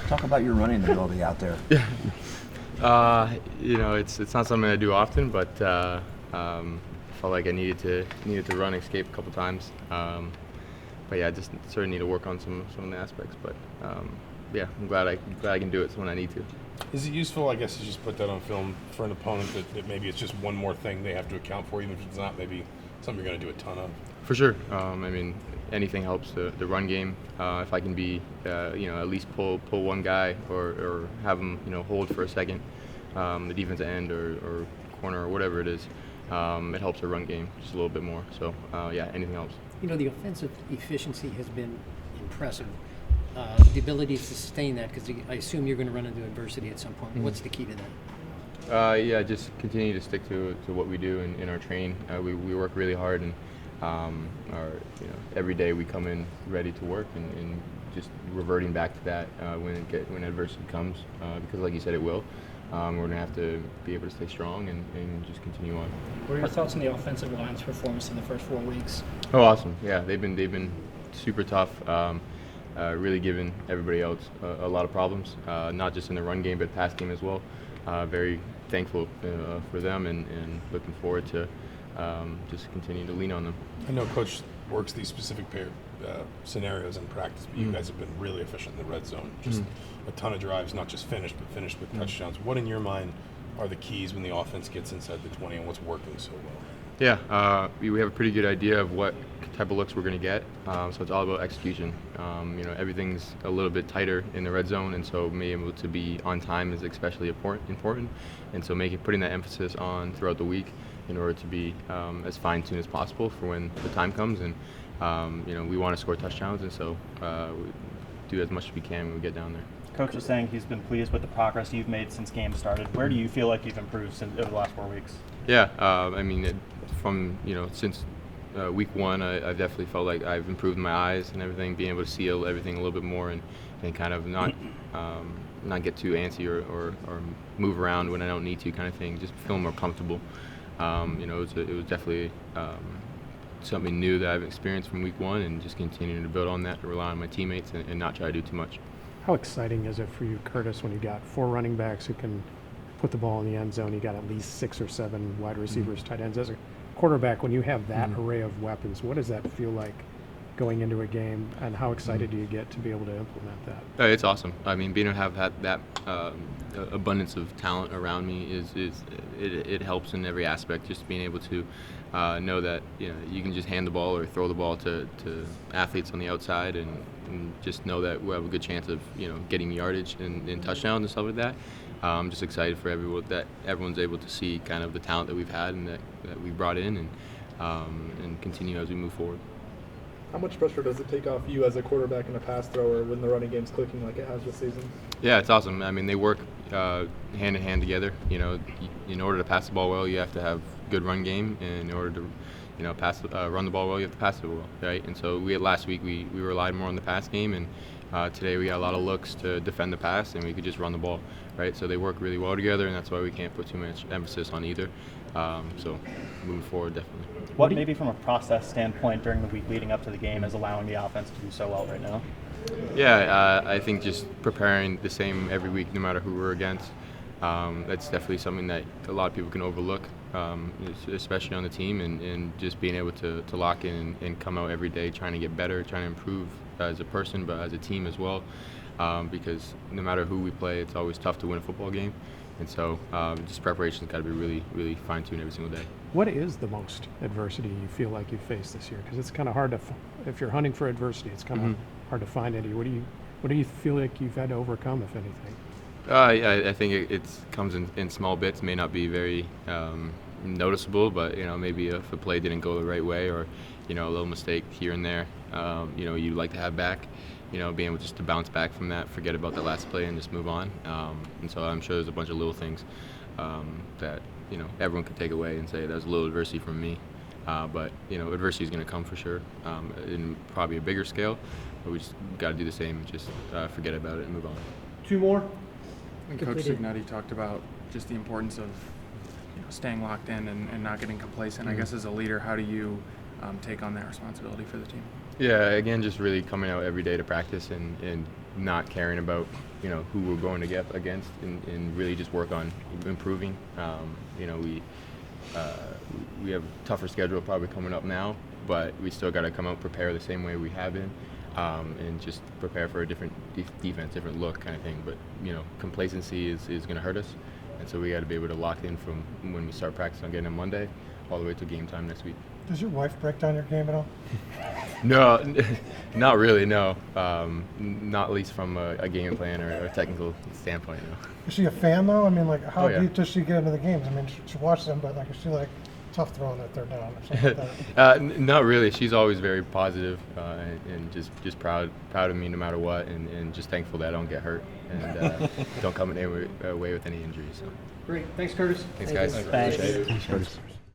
Talk about your running ability out there. It's not something I do often, but felt like I needed to run, escape a couple times. But yeah, I just sort of need to work on some of the aspects. But yeah, I'm glad I can do it when I need to. Is it useful, I guess, to just put that on film for an opponent that maybe it's just one more thing they have to account for, even if it's not maybe something you're going to do a ton of? For sure. Anything helps the run game. If I can be, at least pull one guy or have him, hold for a second, the defensive end or corner or whatever it is, it helps the run game just a little bit more. So, yeah, anything helps. The offensive efficiency has been impressive. The ability to sustain that, because I assume you're going to run into adversity at some point. Mm-hmm. What's the key to that? Just continue to stick to what we do in our train. We work really hard, and every day we come in ready to work, and just reverting back to that when adversity comes, because like you said, it will. We're going to have to be able to stay strong and just continue on. What are your thoughts on the offensive line's performance in the first 4 weeks? Oh, awesome! Yeah, they've been super tough. Really giving everybody else a lot of problems, not just in the run game but pass game as well. Very thankful for them and looking forward to just continue to lean on them. I know Coach works these specific scenarios in practice, but you guys have been really efficient in the red zone. Just a ton of drives, not just finished, but finished with touchdowns. What in your mind are the keys when the offense gets inside the 20 and what's working so well? Yeah, we have a pretty good idea of what type of looks we're going to get, so it's all about execution. Everything's a little bit tighter in the red zone, and so being able to be on time is especially important. And so putting that emphasis on throughout the week in order to be as fine-tuned as possible for when the time comes. And we want to score touchdowns, and so we do as much as we can when we get down there. Coach is saying he's been pleased with the progress you've made since game started. Where do you feel like you've improved over the last 4 weeks? Yeah, since week one, I've definitely felt like I've improved my eyes and everything, being able to see everything a little bit more and kind of not get too antsy or move around when I don't need to, kind of thing. Just feeling more comfortable. It was definitely something new that I've experienced from week one, and just continuing to build on that, to rely on my teammates and not try to do too much. How exciting is it for you, Kurtis, when you got 4 running backs who can put the ball in the end zone? You got at least 6 or 7 wide receivers, tight ends. As a quarterback, when you have that array of weapons, what does that feel like going into a game, and how excited do you get to be able to implement that? It's awesome. Being able to have that abundance of talent around me it helps in every aspect. Just being able to know that you can just hand the ball or throw the ball to athletes on the outside, and just know that we have a good chance of getting yardage and touchdowns and stuff like that. I'm just excited for everyone's able to see kind of the talent that we've had and that we brought in, and continue as we move forward. How much pressure does it take off you as a quarterback and a pass thrower when the running game's clicking like it has this season? Yeah, it's awesome. They work hand in hand together. In order to pass the ball well, you have to have good run game, and in order to run the ball well, you have to pass it well, right? And so last week we relied more on the pass game, and today we got a lot of looks to defend the pass, and we could just run the ball, right? So they work really well together, and that's why we can't put too much emphasis on either. So moving forward, definitely. What maybe from a process standpoint during the week leading up to the game is allowing the offense to do so well right now? Yeah, I think just preparing the same every week, no matter who we're against. That's definitely something that a lot of people can overlook, especially on the team, and just being able to lock in and come out every day trying to get better, trying to improve as a person, but as a team as well, because no matter who we play, it's always tough to win a football game. And so just preparation's got to be really, really fine-tuned every single day. What is the most adversity you feel like you faced this year? Because it's kind of hard to, if you're hunting for adversity, it's kind of hard to find any. What do you feel like you've had to overcome, if anything? I think it comes in small bits. May not be very noticeable, but maybe if a play didn't go the right way, or a little mistake here and there, you'd like to have back. Being able just to bounce back from that, forget about the last play, and just move on. And so I'm sure there's a bunch of little things that everyone could take away and say that was a little adversity from me. But adversity is going to come for sure, in probably a bigger scale. But we just got to do the same, and just forget about it and move on. 2 more. And Coach Signetti talked about just the importance of staying locked in and not getting complacent. I guess as a leader, how do you take on that responsibility for the team? Yeah, again, just really coming out every day to practice and not caring about who we're going to get against, and really just work on improving. We have a tougher schedule probably coming up now, but we still got to come out prepare the same way we have been, and just prepare for a different defense, different look kind of thing. But complacency is going to hurt us, and so we got to be able to lock in from when we start practice on getting on Monday all the way to game time next week. Does your wife break down your game at all? No, not really. No, not least from a game plan or a technical standpoint. No. Is she a fan though? I mean, like, how Oh, yeah. deep does she get into the games? I mean, she watches them, but like, is she like tough throwing that they're down or something like that? Not really. She's always very positive, and just proud of me no matter what, and just thankful that I don't get hurt and don't come away with any injuries. So. Great. Thanks, Curtis. Thanks, guys. Thanks. Appreciate it. Thanks, Curtis.